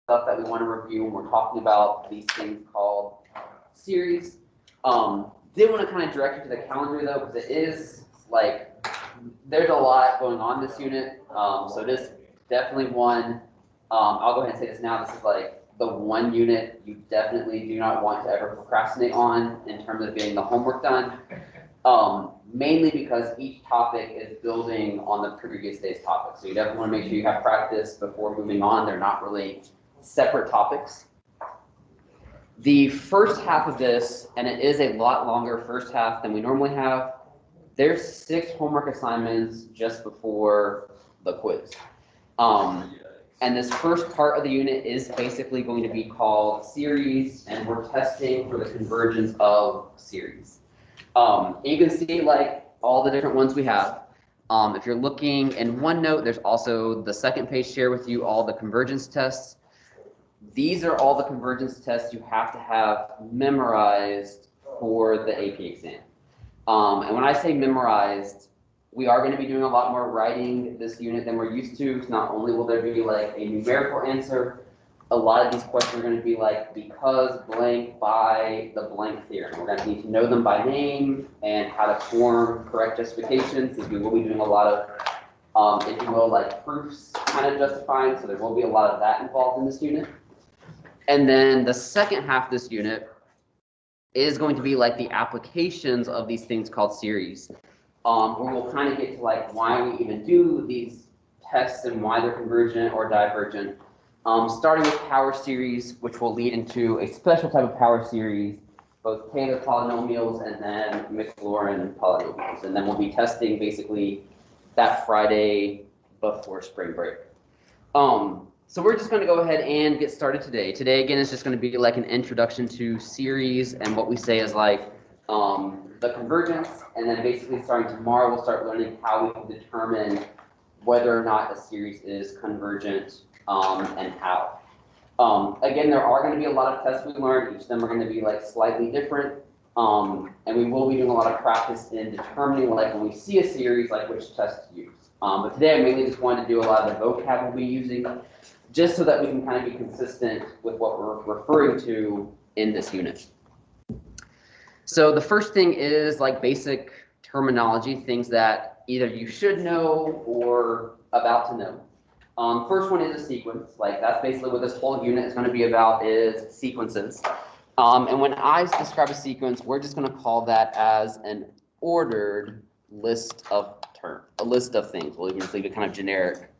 stuff that we want to review when we're talking about these things called series. Did want to kind of direct you to the calendar though, because it is like there's a lot going on this unit. So it is definitely one. I'll go ahead and say this now. This is like the one unit you definitely do not want to ever procrastinate on in terms of getting the homework done. Mainly because each topic is building on the previous day's topic. So you definitely want to make sure you have practice before moving on. They're not really separate topics. The first half of this, and it is a lot longer first half than we normally have, there's 6 homework assignments just before the quiz. And this first part of the unit is basically going to be called series, and we're testing for the convergence of series. You can see like all the different ones we have. If you're looking in OneNote, there's also the second page share with you all the convergence tests. These are all the convergence tests you have to have memorized for the AP exam. And when I say memorized, we are going to be doing a lot more writing this unit than we're used to. So not only will there be like a numerical answer, a lot of these questions are going to be like because blank by the blank theorem. We're going to need to know them by name and how to form correct justifications, because we will be doing a lot of, if you will, like proofs kind of justifying. So there will be a lot of that involved in this unit. And then the second half of this unit is going to be like the applications of these things called series. Where we'll kind of get to like why we even do these tests and why they're convergent or divergent. Starting with power series, which will lead into a special type of power series, both Taylor polynomials and then Maclaurin polynomials. And then we'll be testing basically that Friday before spring break. So we're just going to go ahead and get started today. Today, again, is just going to be like an introduction to series and what we say is like the convergence. And then basically starting tomorrow, we'll start learning how we can determine whether or not a series is convergent and how. Again, there are going to be a lot of tests we learn. Each of them are going to be like slightly different. And we will be doing a lot of practice in determining like when we see a series, like which test to use. But today I mainly just wanted to do a lot of the vocab we'll be using, just so that we can kind of be consistent with what we're referring to in this unit. So the first thing is like basic terminology, things that either you should know or about to know. First one is a sequence. Like that's basically what this whole unit is going to be about, is sequences. And when I describe a sequence, we're just going to call that as an ordered list of terms, a list of things. We'll even just leave it kind of generic.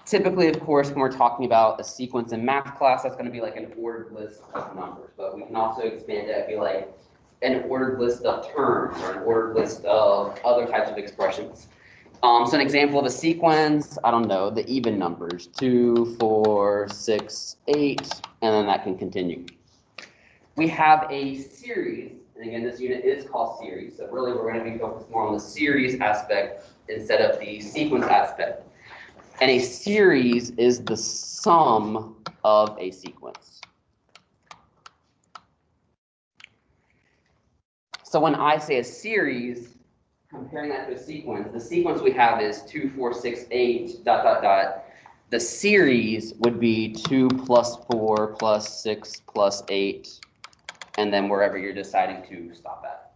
Typically, of course, when we're talking about a sequence in math class, that's going to be like an ordered list of numbers. But we can also expand it and be like an ordered list of terms or an ordered list of other types of expressions. So an example of a sequence, I don't know, the even numbers, 2, 4, 6, 8, and then that can continue. We have a series, and again, this unit is called series. So really, we're going to be focused more on the series aspect instead of the sequence aspect. And a series is the sum of a sequence. So when I say a series, comparing that to a sequence, the sequence we have is 2, 4, 6, 8, ... The series would be 2 plus 4 plus 6 plus 8, and then wherever you're deciding to stop at.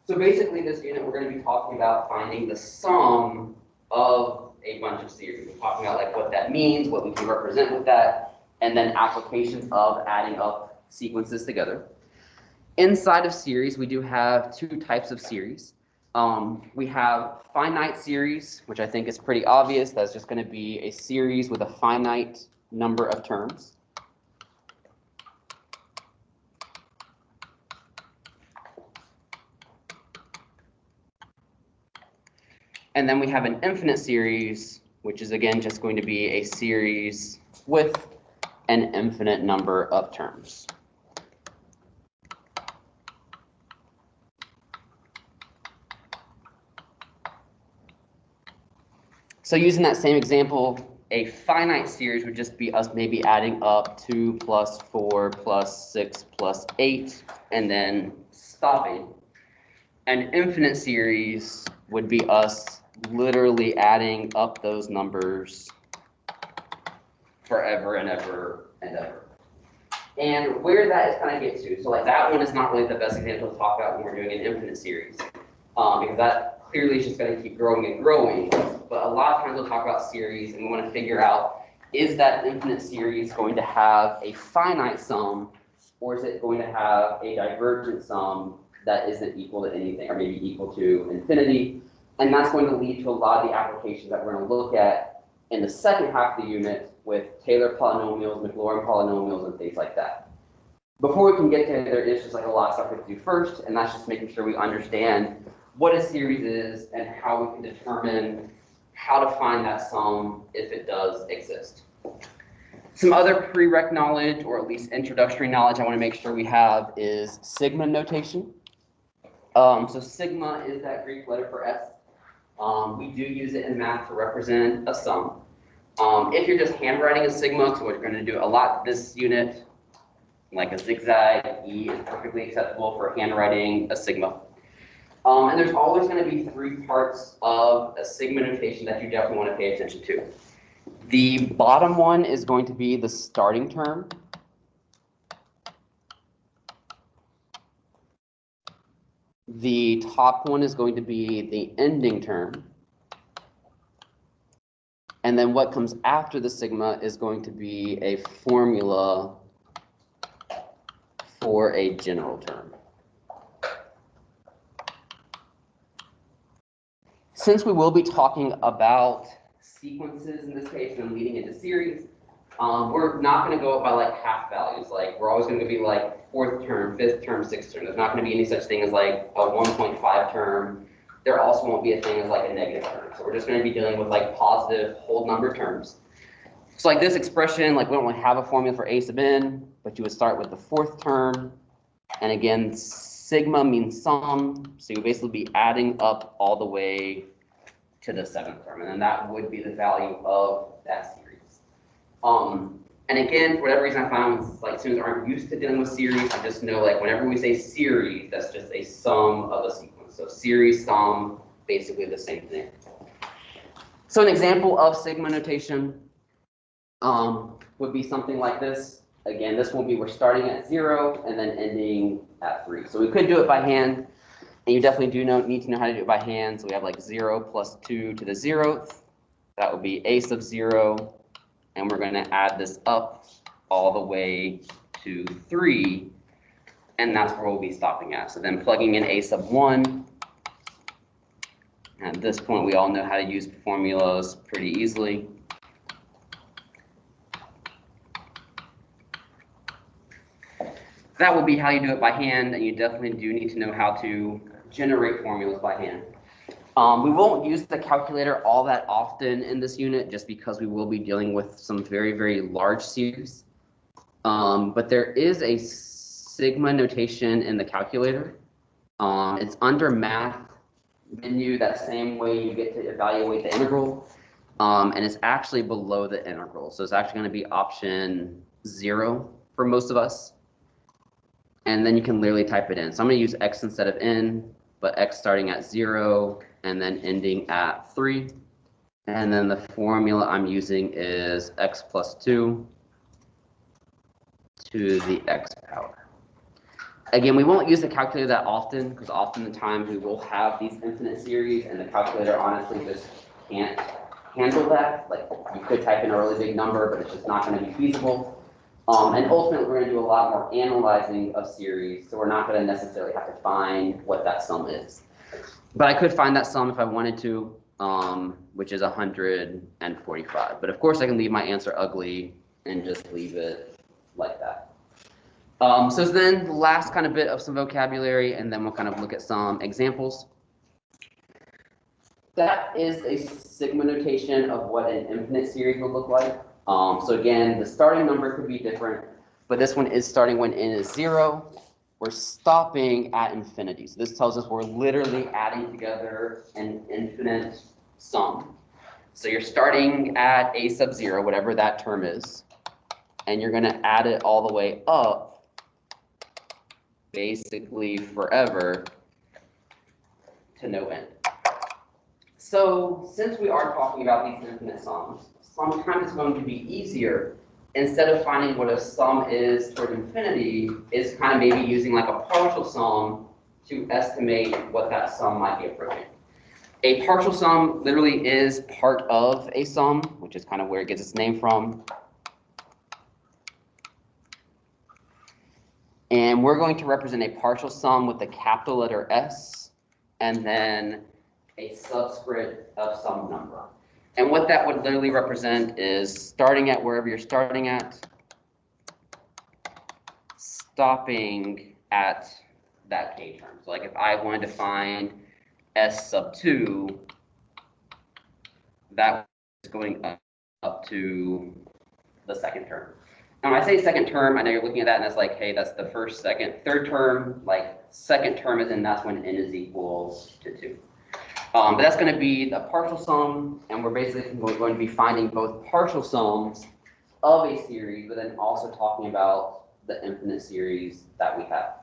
So basically, this unit, we're going to be talking about finding the sum of a bunch of series. We're talking about like what that means, what we can represent with that, and then applications of adding up sequences together. Inside of series, we do have 2 types of series. We have finite series, which I think is pretty obvious. That's just going to be a series with a finite number of terms. And then we have an infinite series, which is again just going to be a series with an infinite number of terms. So using that same example, a finite series would just be us maybe adding up 2 plus 4 plus 6 plus 8 and then stopping. An infinite series would be us literally adding up those numbers forever and ever and ever. And where that is kind of gets to, so like that one is not really the best example to talk about when we're doing an infinite series, because that clearly is just going to keep growing and growing. But a lot of times we'll talk about series, and we want to figure out, is that infinite series going to have a finite sum, or is it going to have a divergent sum that isn't equal to anything, or maybe equal to infinity? And that's going to lead to a lot of the applications that we're going to look at in the second half of the unit with Taylor polynomials, Maclaurin polynomials, and things like that. Before we can get there, there is just like a lot of stuff we have to do first, and that's just making sure we understand what a series is and how we can determine how to find that sum if it does exist. Some other prereq knowledge, or at least introductory knowledge I want to make sure we have, is sigma notation. So sigma is that Greek letter for S. We do use it in math to represent a sum. If you're just handwriting a sigma, so we're going to do a lot this unit, like a zigzag, E is perfectly acceptable for handwriting a sigma. And there's always going to be three parts of a sigma notation that you definitely want to pay attention to. The bottom one is going to be the starting term. The top one is going to be the ending term. And then what comes after the sigma is going to be a formula for a general term. Since we will be talking about sequences in this case and leading into series, we're not going to go up by like half values. Like we're always going to be like fourth term, fifth term, sixth term. There's not going to be any such thing as like a 1.5 term. There also won't be a thing as like a negative term. So we're just going to be dealing with like positive whole number terms. So like this expression, like we don't really have a formula for a sub n, but you would start with the fourth term. And again, sigma means sum. So you would basically be adding up all the way to the seventh term. And then that would be the value of that series. And again, for whatever reason, I found like students aren't used to dealing with series. I just know like whenever we say series, that's just a sum of a sequence. So series, sum, basically the same thing. So an example of sigma notation would be something like this. Again, this will be we're starting at 0 and then ending at 3. So we could do it by hand, and you definitely do need to know how to do it by hand. So we have like 0 plus 2 to the 0th. That would be a sub 0, and we're going to add this up all the way to 3, and that's where we'll be stopping at. So then plugging in a sub 1. At this point, we all know how to use formulas pretty easily. That will be how you do it by hand, and you definitely do need to know how to generate formulas by hand. We won't use the calculator all that often in this unit, just because we will be dealing with some very, very large series. But there is a sigma notation in the calculator. It's under math menu, that same way you get to evaluate the integral, and it's actually below the integral. So it's actually going to be option 0 for most of us. And then you can literally type it in. So I'm going to use x instead of n, but x starting at 0 and then ending at 3. And then the formula I'm using is x plus 2 to the x power. Again, we won't use the calculator that often, because oftentimes we will have these infinite series, and the calculator honestly just can't handle that. Like, you could type in a really big number, but it's just not going to be feasible. And ultimately, we're going to do a lot more analyzing of series, so we're not going to necessarily have to find what that sum is. But I could find that sum if I wanted to, which is 145. But of course, I can leave my answer ugly and just leave it like that. So then the last kind of bit of some vocabulary, and then we'll kind of look at some examples. That is a sigma notation of what an infinite series would look like. So again, the starting number could be different, but this one is starting when n is 0. We're stopping at infinity. So this tells us we're literally adding together an infinite sum. So you're starting at a sub 0, whatever that term is, and you're going to add it all the way up, basically forever, to no end. So since we are talking about these infinite sums, sometimes it's going to be easier, instead of finding what a sum is toward infinity, is kind of maybe using like a partial sum to estimate what that sum might be approaching. A partial sum literally is part of a sum, which is kind of where it gets its name from. And we're going to represent a partial sum with the capital letter S, and then a subscript of some number. And what that would literally represent is starting at wherever you're starting at, stopping at that k term. So like if I wanted to find S sub 2, that is going up to the second term. And when I say second term, I know you're looking at that and it's like, hey, that's the first, second, third term. Like second term is in, that's when n is equals to 2. But that's going to be the partial sum, and we're basically going to be finding both partial sums of a series, but then also talking about the infinite series that we have.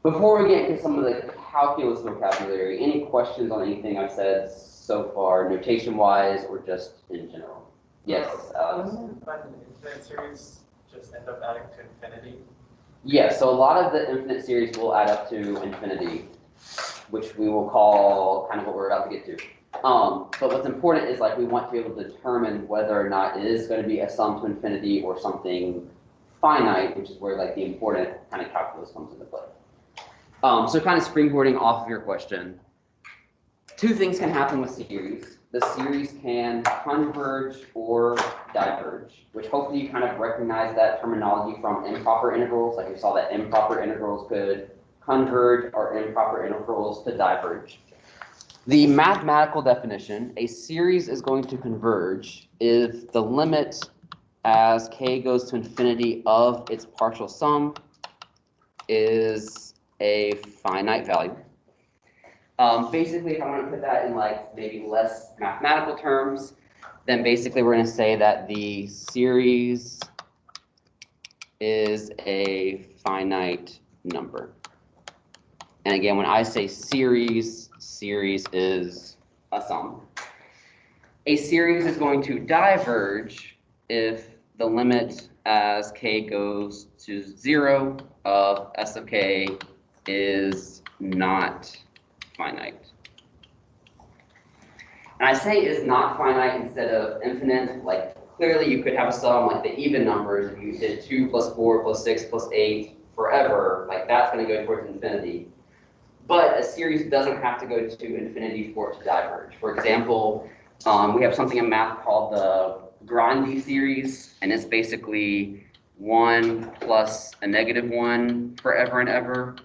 Before we get into some of the calculus vocabulary, any questions on anything I've said so far, notation-wise or just in general? Yes, Alex? Doesn't an infinite series just end up adding to infinity? Yeah, so a lot of the infinite series will add up to infinity, which we will call kind of what we're about to get to. But what's important is like we want to be able to determine whether or not it is going to be a sum to infinity or something finite, which is where like the important kind of calculus comes into play. So kind of springboarding off of your question, two things can happen with series. The series can converge or diverge, which hopefully you kind of recognize that terminology from improper integrals. Like you saw that improper integrals could converge or improper integrals to diverge. The mathematical definition, a series is going to converge if the limit as k goes to infinity of its partial sum is a finite value. Basically, if I want to put that in like maybe less mathematical terms, then basically we're going to say that the series is a finite number. And again, when I say series, series is a sum. A series is going to diverge if the limit as k goes to 0 of s of k is not finite. And I say is not finite instead of infinite. Like clearly you could have a sum like the even numbers. If you did 2 plus 4 plus 6 plus 8 forever, like that's going to go towards infinity. But a series doesn't have to go to infinity for it to diverge. For example, we have something in math called the Grandi series, and it's basically 1 plus a negative 1 forever and ever.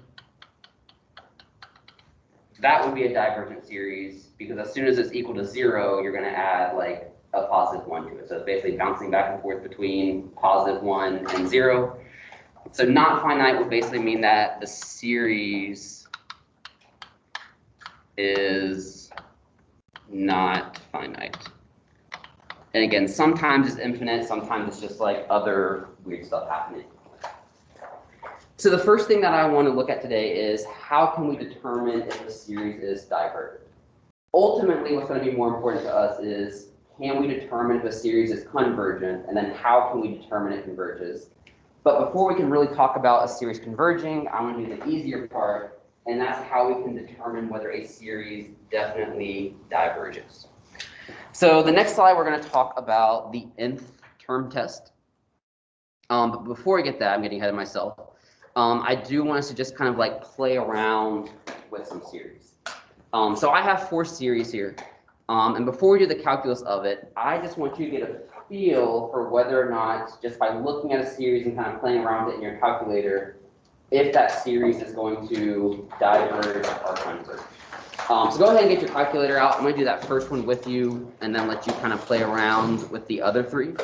That would be a divergent series, because as soon as it's equal to 0, you're going to add like a positive 1 to it. So it's basically bouncing back and forth between positive 1 and 0. So not finite would basically mean that the series is not finite. And again, sometimes it's infinite, sometimes it's just like other weird stuff happening. So the first thing that I want to look at today is how can we determine if a series is divergent? Ultimately, what's going to be more important to us is can we determine if a series is convergent, and then how can we determine it converges? But before we can really talk about a series converging, I want to do the easier part, and that's how we can determine whether a series definitely diverges. So the next slide, we're going to talk about the nth term test. But before I get that, I'm getting ahead of myself. I do want us to just kind of like play around with some series. So I have 4 series here. And before we do the calculus of it, I just want you to get a feel for whether or not, just by looking at a series and kind of playing around with it in your calculator, if that series is going to diverge or converge. So go ahead and get your calculator out. I'm going to do that first one with you and then let you kind of play around with the other 3.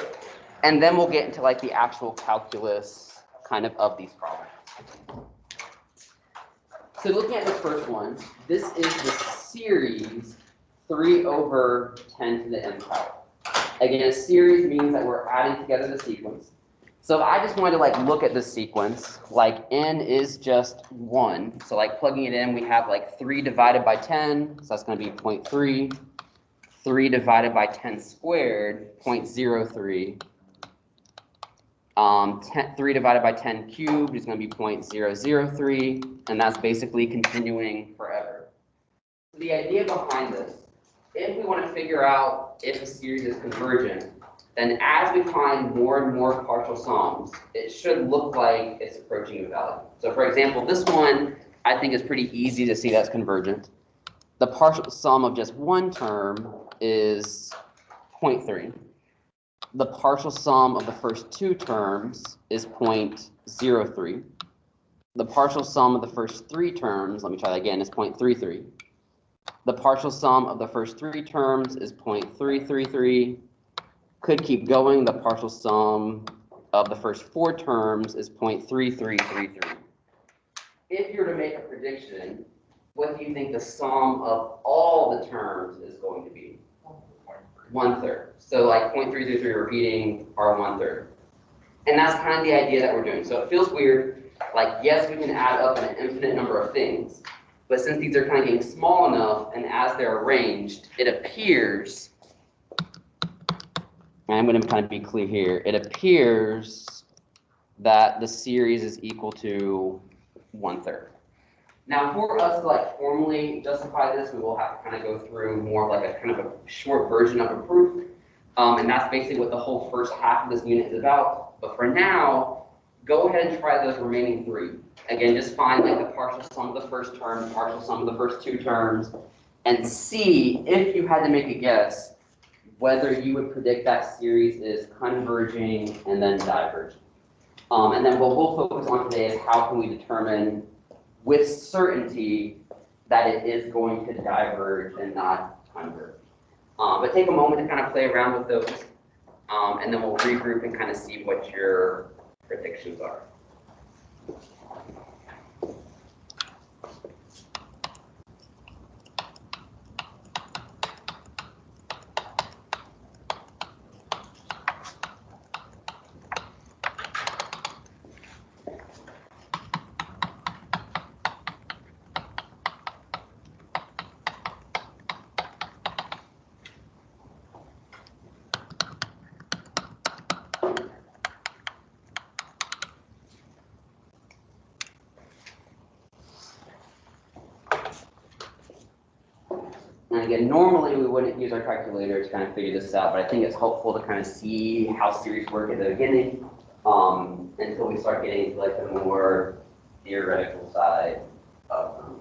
And then we'll get into like the actual calculus kind of these problems. So looking at the first one, this is the series 3 over 10 to the n power. Again, a series means that we're adding together the sequence. So if I just wanted to like look at this sequence, like n is just 1. So like plugging it in, we have like 3 divided by 10, so that's going to be 0.3. 3 divided by 10 squared, 0.03. 3 divided by 10 cubed is going to be 0.003, and that's basically continuing forever. So the idea behind this, if we want to figure out if a series is convergent, then as we find more and more partial sums, it should look like it's approaching a value. So for example, this one I think is pretty easy to see that's convergent. The partial sum of just one term is 0.3. The partial sum of the first 2 terms is 0.03. The partial sum of the first 3 terms, let me try that again, is 0.33. The partial sum of the first 3 terms is 0.333. Could keep going. The partial sum of the first 4 terms is 0.3333. If you were to make a prediction, what do you think the sum of all the terms is going to be? 1/3. So like 0.333 repeating are 1/3. And that's kind of the idea that we're doing. So it feels weird. Like, yes, we can add up an infinite number of things. But since these are kind of getting small enough, and as they're arranged, it appears, and I'm going to kind of be clear here, it appears that the series is equal to 1/3. Now, for us to like formally justify this, we will have to kind of go through more of like a kind of a short version of a proof. And that's basically what the whole first half of this unit is about. But for now, go ahead and try those remaining 3. Again, just find like the partial sum of the first term, partial sum of the first 2 terms, and see if you had to make a guess whether you would predict that series is converging and then diverging. And then what we'll focus on today is how can we determine with certainty that it is going to diverge and not converge. But take a moment to kind of play around with those, and then we'll regroup and kind of see what your predictions are. And again, normally we wouldn't use our calculator to kind of figure this out, but I think it's helpful to kind of see how series work at the beginning until we start getting into like the more theoretical side of them.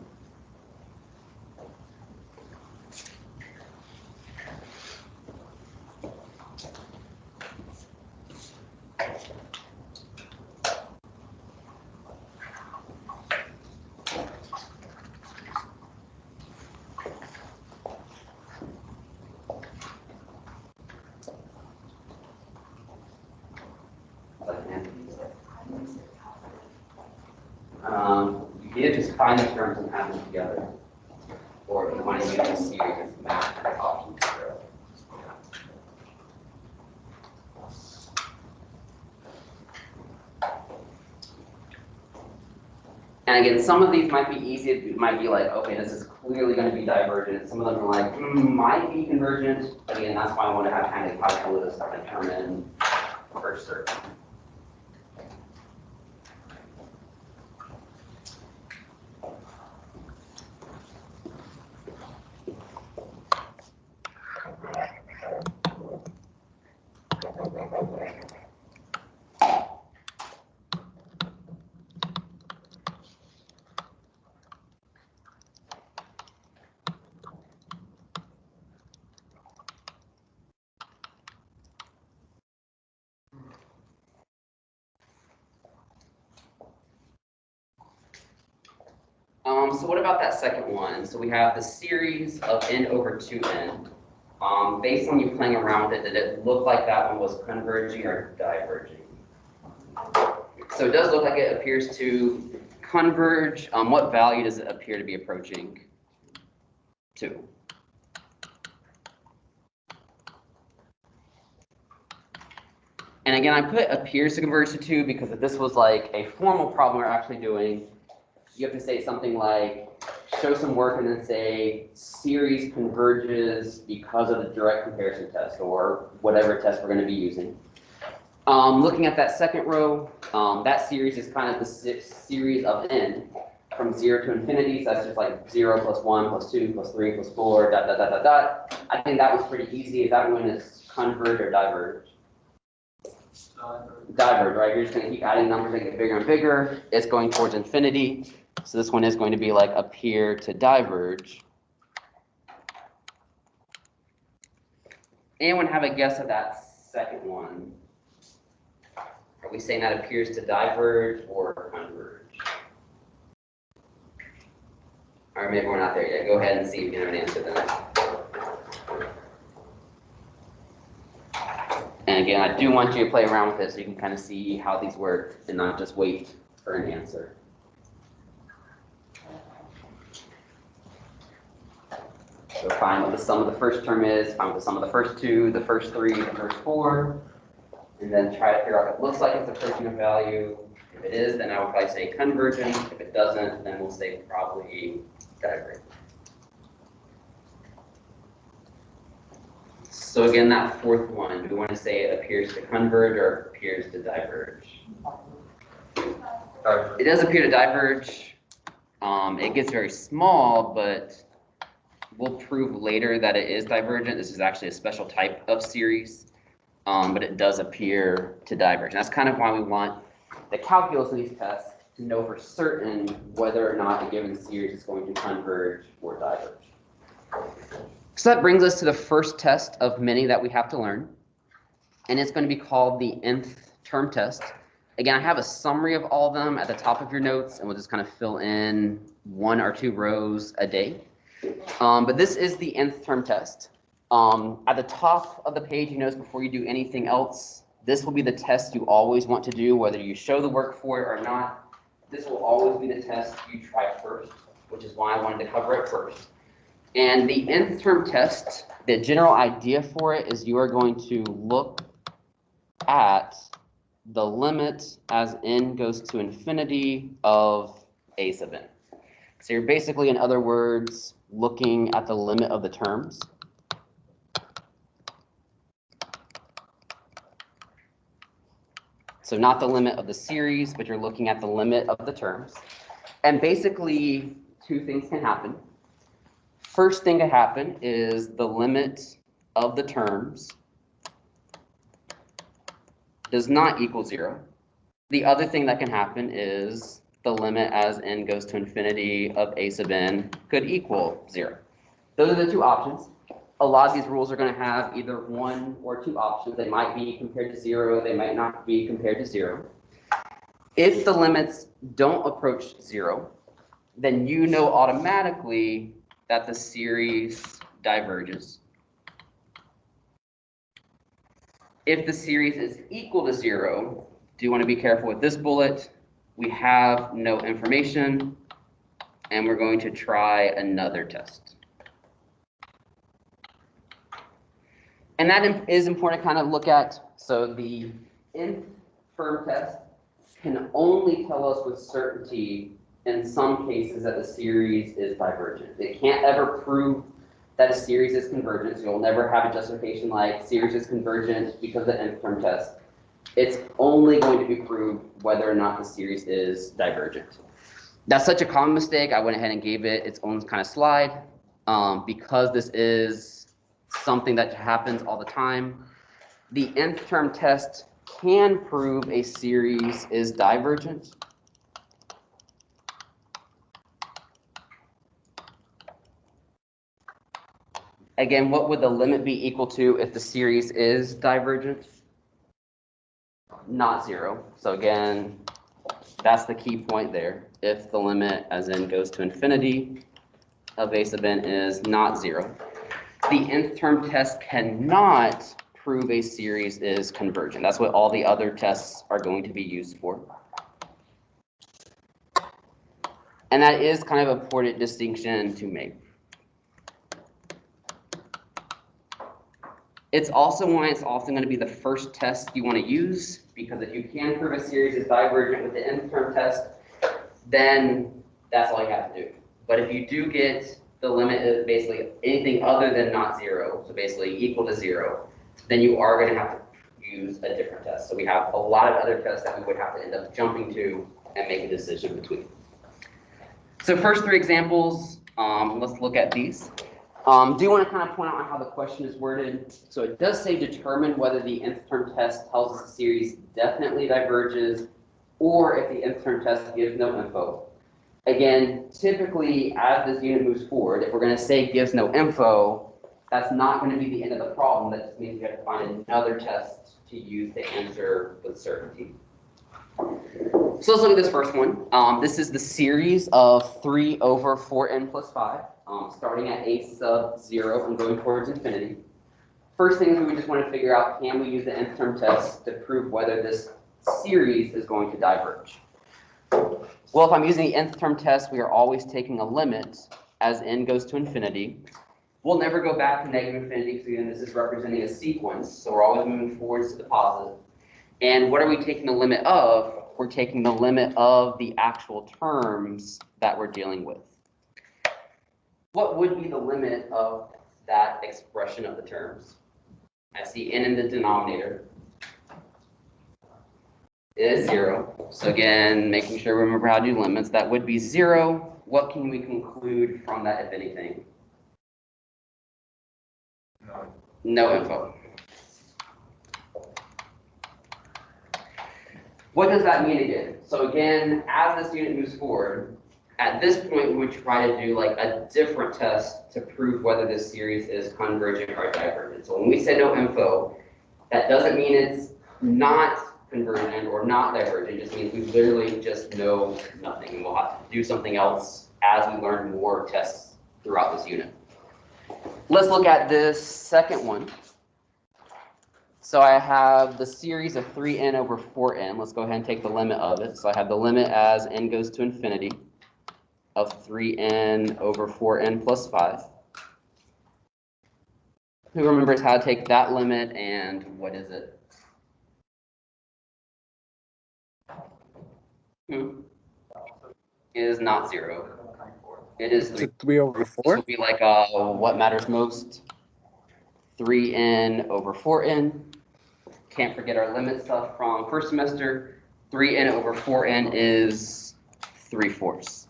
You either just find the terms and add them together, or if you want to use a series as math, that's option 0. And again, some of these might be easy. It might be like, okay, this is clearly going to be divergent. Some of them are like, might be convergent. Again, that's why I want to have kind of calculus to determine for certain. So what about that second one? So we have the series of n over 2n. Based on you playing around with it, did it look like that one was converging or diverging? So it does look like it appears to converge. What value does it appear to be approaching 2? And And again, I put appears to converge to 2 because if this was like a formal problem we're actually doing, you have to say something like, show some work and then say series converges because of the direct comparison test or whatever test we're going to be using. Looking at that second row, that series is kind of the series of n from 0 to infinity. So that's just like 0 plus 1 plus 2 plus 3 plus 4, dot, dot, dot, dot, dot. I think that was pretty easy. Is that one is converge or diverge? Diverge, right? You're just going to keep adding numbers that get bigger and bigger. It's going towards infinity. So this one is going to be like appear to diverge. Anyone have a guess of that second one? Are we saying that appears to diverge or converge? Or maybe we're not there yet. Go ahead and see if you have an answer then. And again, I do want you to play around with it so you can kind of see how these work and not just wait for an answer. So find what the sum of the first term is, find what the sum of the first two, the first three, the first four, and then try to figure out if it looks like it's approaching a value. If it is, then I would probably say convergent. If it doesn't, then we'll say probably divergent. So again, that fourth one, do we want to say it appears to converge or appears to diverge? It does appear to diverge. It gets very small, but we'll prove later that it is divergent. This is actually a special type of series, but it does appear to diverge. And that's kind of why we want the calculus of these tests to know for certain whether or not a given series is going to converge or diverge. So that brings us to the first test of many that we have to learn, and it's going to be called the nth term test. Again, I have a summary of all of them at the top of your notes, and we'll just kind of fill in 1 or 2 rows a day. But this is the nth term test. At the top of the page, you notice before you do anything else, this will be the test you always want to do, whether you show the work for it or not. This will always be the test you try first, which is why I wanted to cover it first. And the nth term test, the general idea for it is you are going to look at the limit as n goes to infinity of a sub n. So you're basically, in other words, looking at the limit of the terms. So not the limit of the series, but you're looking at the limit of the terms. And basically, 2 things can happen. First thing to happen is the limit of the terms does not equal 0. The other thing that can happen is the limit as n goes to infinity of a sub n could equal 0. Those are the 2 options. A lot of these rules are going to have either 1 or 2 options. They might be compared to 0. They might not be compared to 0. If the limits don't approach 0, then you know automatically that the series diverges. If the series is equal to 0, do you want to be careful with this bullet? We have no information, and we're going to try another test. And that is important to kind of look at. So the nth term test can only tell us with certainty in some cases that the series is divergent. It can't ever prove that a series is convergent. So you'll never have a justification like series is convergent because of the nth term test. It's only going to be proved whether or not the series is divergent. That's such a common mistake. I went ahead and gave it its own kind of slide because this is something that happens all the time. The nth term test can prove a series is divergent. Again, what would the limit be equal to if the series is divergent? Not 0. So again, that's the key point there. If the limit as n goes to infinity of a sub n is not 0. The nth term test cannot prove a series is convergent. That's what all the other tests are going to be used for. And that is kind of an important distinction to make. It's also why it's often going to be the first test you want to use, because if you can prove a series is divergent with the nth term test, then that's all you have to do. But if you do get the limit is basically anything other than not zero, so basically equal to zero, then you are going to have to use a different test. So we have a lot of other tests that we would have to end up jumping to and make a decision between. So first three examples, let's look at these. Do want to kind of point out how the question is worded. So it does say determine whether the nth term test tells us a series definitely diverges, or if the nth term test gives no info. Again, typically as this unit moves forward, if we're going to say gives no info, that's not going to be the end of the problem. That just means you have to find another test to use to answer with certainty. So let's look at this first one. This is the series of 3 over 4n plus 5, starting at a sub 0 and going towards infinity. First thing is we just want to figure out, can we use the nth term test to prove whether this series is going to diverge? Well, if I'm using the nth term test, we are always taking a limit as n goes to infinity. We'll never go back to negative infinity because, again, this is representing a sequence, so we're always moving forwards to the positive. And what are we taking the limit of? We're taking the limit of the actual terms that we're dealing with. What would be the limit of that expression of the terms? I see n in the denominator. It is 0. So again, making sure we remember how to do limits, that would be 0. What can we conclude from that, if anything? No info. What does that mean again? So again, as this unit moves forward, at this point we would try to do like a different test to prove whether this series is convergent or divergent. So when we say no info, that doesn't mean it's not convergent or not divergent. It just means we literally just know nothing, and we'll have to do something else as we learn more tests throughout this unit. Let's look at this second one. So I have the series of 3n over 4n. Let's go ahead and take the limit of it. So I have the limit as n goes to infinity of 3n over 4n plus 5. Who remembers how to take that limit, and what is it? It is not 0. It is 3. 3 over This 4. will be like what matters most? 3n over 4n. Can't forget our limit stuff from first semester. 3n over 4n is 3/4.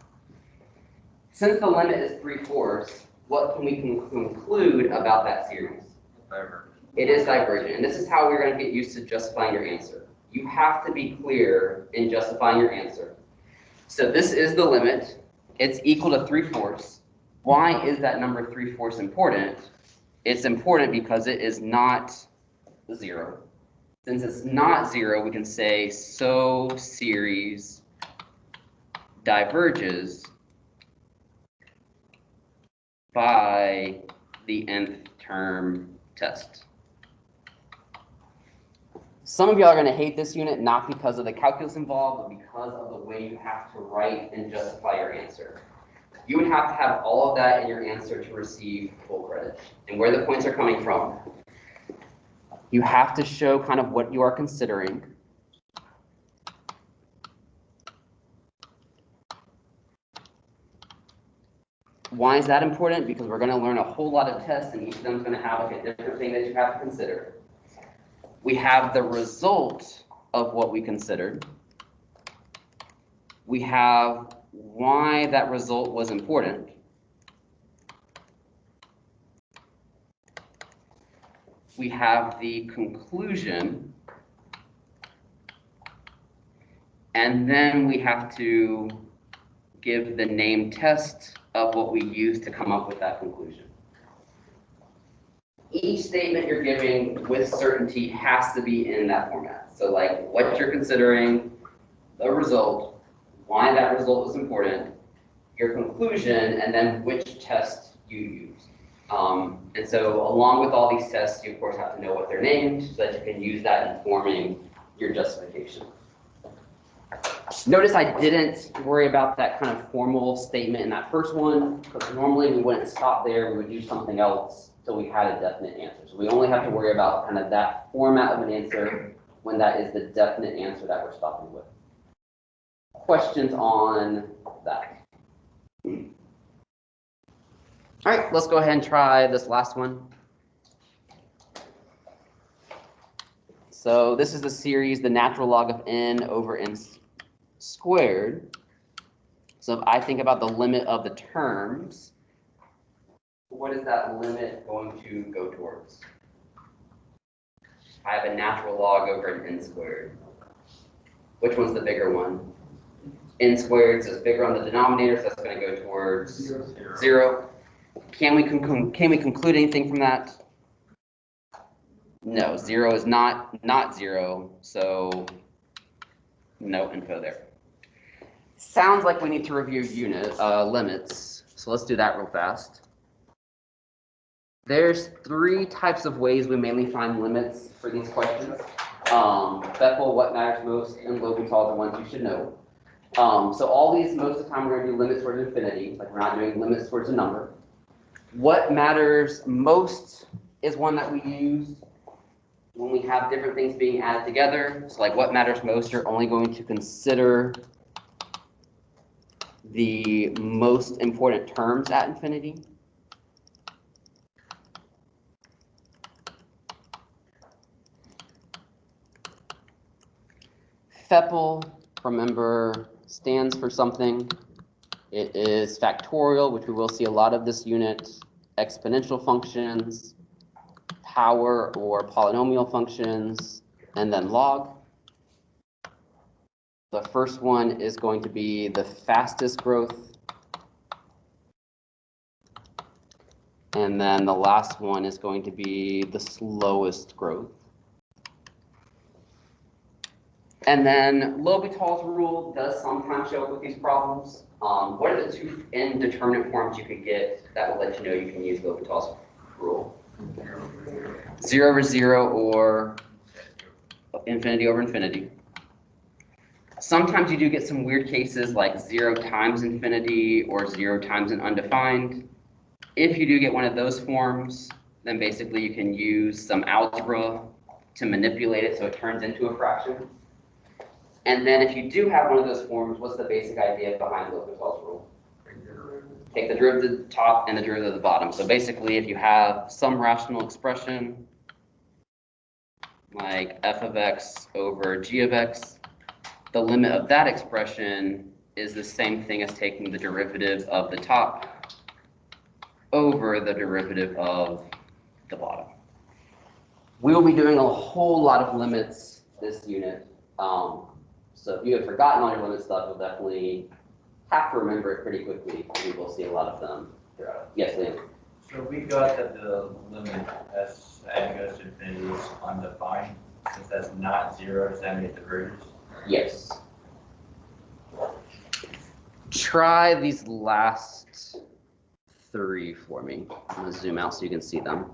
Since the limit is 3/4, what can we conclude about that series? Divergent. It is divergent, and this is how we're going to get used to justifying your answer. You have to be clear in justifying your answer. So this is the limit. It's equal to 3/4. Why is that number 3/4 important? It's important because it is not 0. Since it's not 0, we can say so series diverges by the nth term test. Some of y'all are going to hate this unit, not because of the calculus involved, but because of the way you have to write and justify your answer. You would have to have all of that in your answer to receive full credit. And where the points are coming from, you have to show kind of what you are considering. Why is that important? Because we're going to learn a whole lot of tests, and each of them is going to have like a different thing that you have to consider. We have the result of what we considered. We have why that result was important. We have the conclusion, and then we have to give the name test of what we use to come up with that conclusion. Each statement you're giving with certainty has to be in that format. So like what you're considering, the result, why that result is important, your conclusion, and then which test you use. And so along with all these tests, you of course have to know what they're named so that you can use that in forming your justification. Notice I didn't worry about that kind of formal statement in that first one, because normally we wouldn't stop there, we would do something else. till we had a definite answer. So we only have to worry about kind of that format of an answer when that is the definite answer that we're stopping with. Questions on that? All right, let's go ahead and try this last one. So this is the series, the natural log of n over n squared. So if I think about the limit of the terms, what is that limit going to go towards? I have a natural log over an n squared. Which one's the bigger one? N squared, so it's bigger on the denominator, so that's going to go towards 0. Can we conclude anything from that? No, 0 is not 0, so no info there. Sounds like we need to review limits, so let's do that real fast. There's 3 types of ways we mainly find limits for these questions. Bethel, what matters most, and L'Hopital are the ones you should know. So all these, most of the time, we're going to do limits towards infinity, like we're not doing limits towards a number. What matters most is one that we use when we have different things being added together. So like what matters most, you're only going to consider the most important terms at infinity. FEPL, remember, stands for something. It is factorial, which we will see a lot of this unit, exponential functions, power or polynomial functions, and then log. The first one is going to be the fastest growth. And then the last one is going to be the slowest growth. And then L'Hopital's rule does sometimes show up with these problems. What are the 2 indeterminate forms you could get that will let you know you can use L'Hopital's rule? 0 over 0 or infinity over infinity. Sometimes you do get some weird cases like 0 times infinity or 0 times an undefined. If you do get one of those forms, then basically you can use some algebra to manipulate it so it turns into a fraction. And then if you do have one of those forms, what's the basic idea behind L'Hopital's rule? Take the derivative of the top and the derivative of the bottom. So basically, if you have some rational expression, like f of x over g of x, the limit of that expression is the same thing as taking the derivative of the top over the derivative of the bottom. We will be doing a whole lot of limits this unit. So if you have forgotten all your limit stuff, you'll definitely have to remember it pretty quickly. We will see a lot of them throughout. Yes, Liam? So we got that the limit as n goes to infinity is undefined. Since that's not 0, does that mean it diverges? Yes. Try these last 3 for me. I'm going to zoom out so you can see them.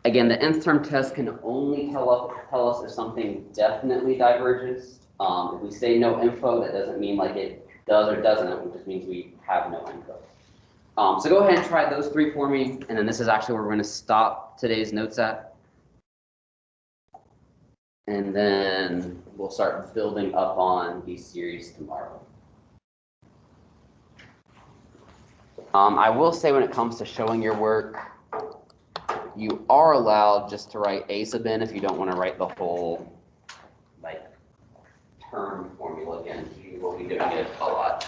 Again, the nth term test can only tell us if something definitely diverges. If we say no info, that doesn't mean like it does or doesn't. It just means we have no info. So go ahead and try those 3 for me, and then this is actually where we're going to stop today's notes at. And then we'll start building up on these series tomorrow. I will say when it comes to showing your work, you are allowed just to write a sub n if you don't want to write the whole like term formula again. You will be doing it a lot.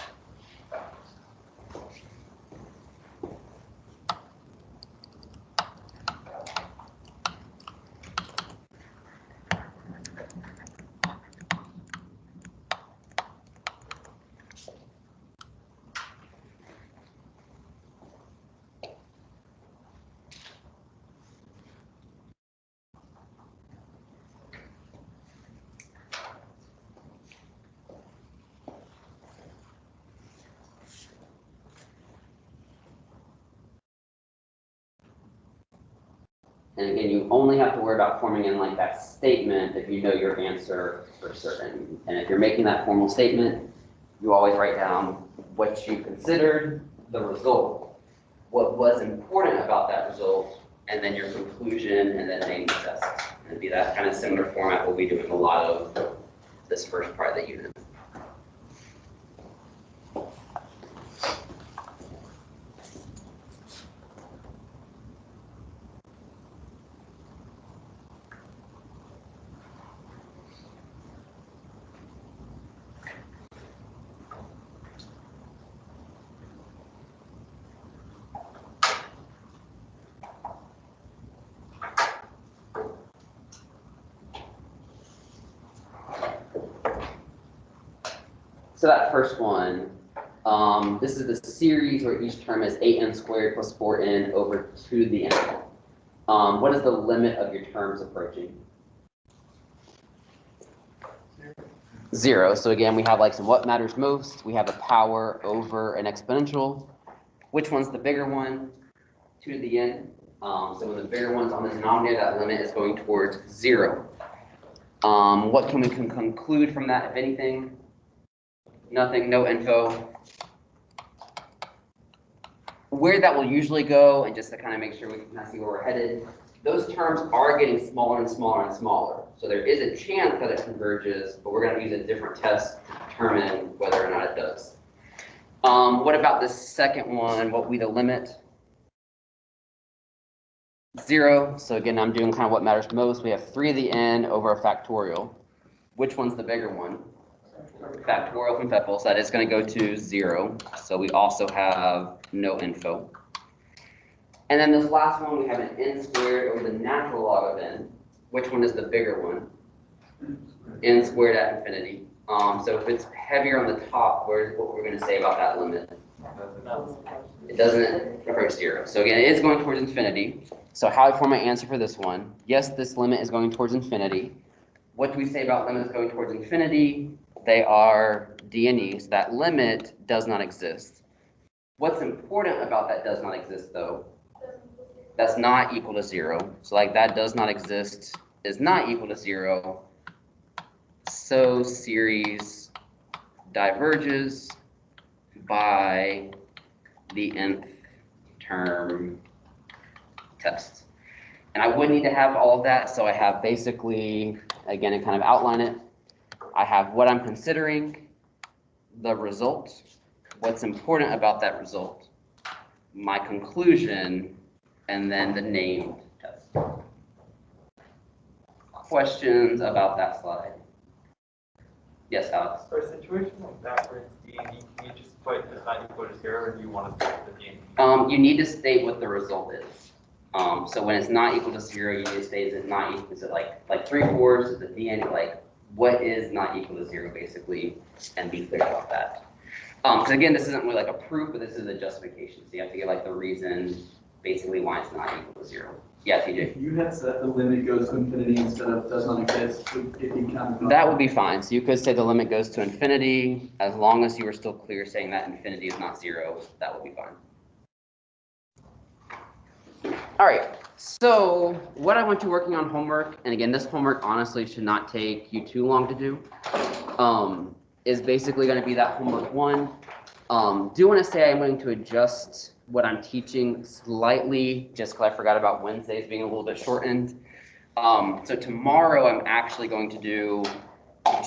And again, you only have to worry about forming in like that statement if you know your answer for certain. And if you're making that formal statement, you always write down what you considered the result. What was important about that result and then your conclusion, and then name the test. And it'd be that kind of similar format we'll be doing a lot of this first part of the unit. So that first one, this is the series where each term is 8n squared plus 4n over 2 to the n. What is the limit of your terms approaching? 0. So again, we have like some what matters most. We have a power over an exponential. Which one's the bigger one? 2 to the n. So when the bigger one's on the denominator, that limit is going towards 0. What can we conclude from that, if anything? Nothing, no info. Where that will usually go, and just to kind of make sure we can kind of see where we're headed, those terms are getting smaller and smaller and smaller. So there is a chance that it converges, but we're going to use a different test to determine whether or not it does. What about the second one? What will be the limit? 0. So again, I'm doing kind of what matters most. We have 3 to the n over a factorial. Which one's the bigger one? Factorial from Feppel, so that is going to go to 0. So we also have no info. And then this last one, we have an n squared over the natural log of n. Which one is the bigger one? N squared at infinity. So if it's heavier on the top, where's what we're going to say about that limit? It doesn't approach 0. So again, it is going towards infinity. So how I form my answer for this one? Yes, this limit is going towards infinity. What do we say about limits going towards infinity? They are D and E, so that limit does not exist. What's important about that does not exist, though? That's not equal to 0. So like that does not exist is not equal to 0. So series diverges by the nth term test. And I would need to have all of that, so I have basically, again, to kind of outline it, I have what I'm considering, the result, what's important about that result, my conclusion, and then the named test. Questions about that slide? Yes, Alex? For a situation like that where it's D and D, can you just put it's not equal to 0, or do you want to start with the D and D? You need to state what the result is. So when it's not equal to 0, you need to state, is it not equal, is it like 3/4, is it the end, like what is not equal to 0 basically, and be clear about that. Because again, this isn't really like a proof, but this is a justification. So you have to give like the reason basically why it's not equal to 0. Yeah, TJ? You had said the limit goes to infinity instead of does not exist. If you counted That would be fine. So you could say the limit goes to infinity, as long as you were still clear saying that infinity is not 0, that would be fine. All right, so what I want you working on homework, and again, this homework honestly should not take you too long to do, is basically going to be that homework 1. Do want to say I'm going to adjust what I'm teaching slightly, just because I forgot about Wednesdays being a little bit shortened. So tomorrow I'm actually going to do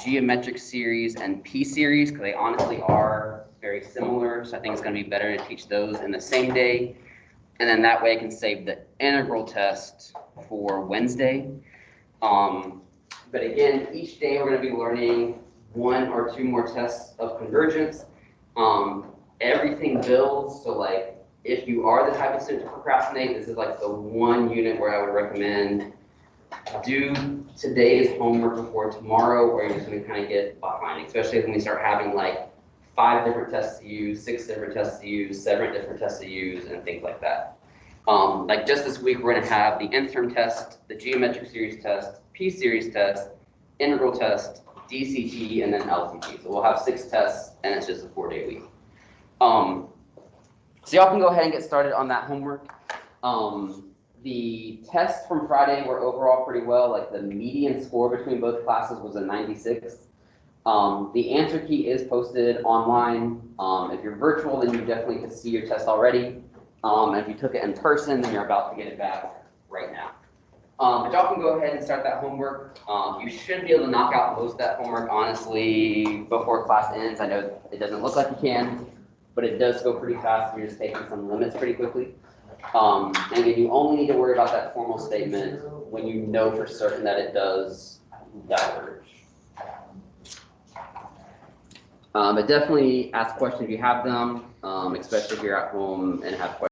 geometric series and P series, because they honestly are very similar, so I think it's going to be better to teach those in the same day. And then that way I can save the integral test for Wednesday. But again, each day we're going to be learning 1 or 2 more tests of convergence. Everything builds, so like if you are the type of student to procrastinate, this is like the one unit where I would recommend do today's homework before tomorrow, or you're just going to kind of get behind, especially when we start having like 5 different tests to use, 6 different tests to use, 7 different tests to use, and things like that. Like just this week, we're going to have the nth term test, the geometric series test, P series test, integral test, DCT, and then LCT. So we'll have 6 tests, and it's just a 4-day week. So y'all can go ahead and get started on that homework. The tests from Friday were overall pretty well. Like the median score between both classes was a 96. The answer key is posted online. If you're virtual, then you definitely could see your test already. If you took it in person, then you're about to get it back right now. But y'all can go ahead and start that homework. You should be able to knock out most of that homework, honestly, before class ends. I know it doesn't look like you can, but it does go pretty fast. You're just taking some limits pretty quickly. And again, you only need to worry about that formal statement when you know for certain that it does diverge. But definitely ask questions if you have them, especially if you're at home and have questions.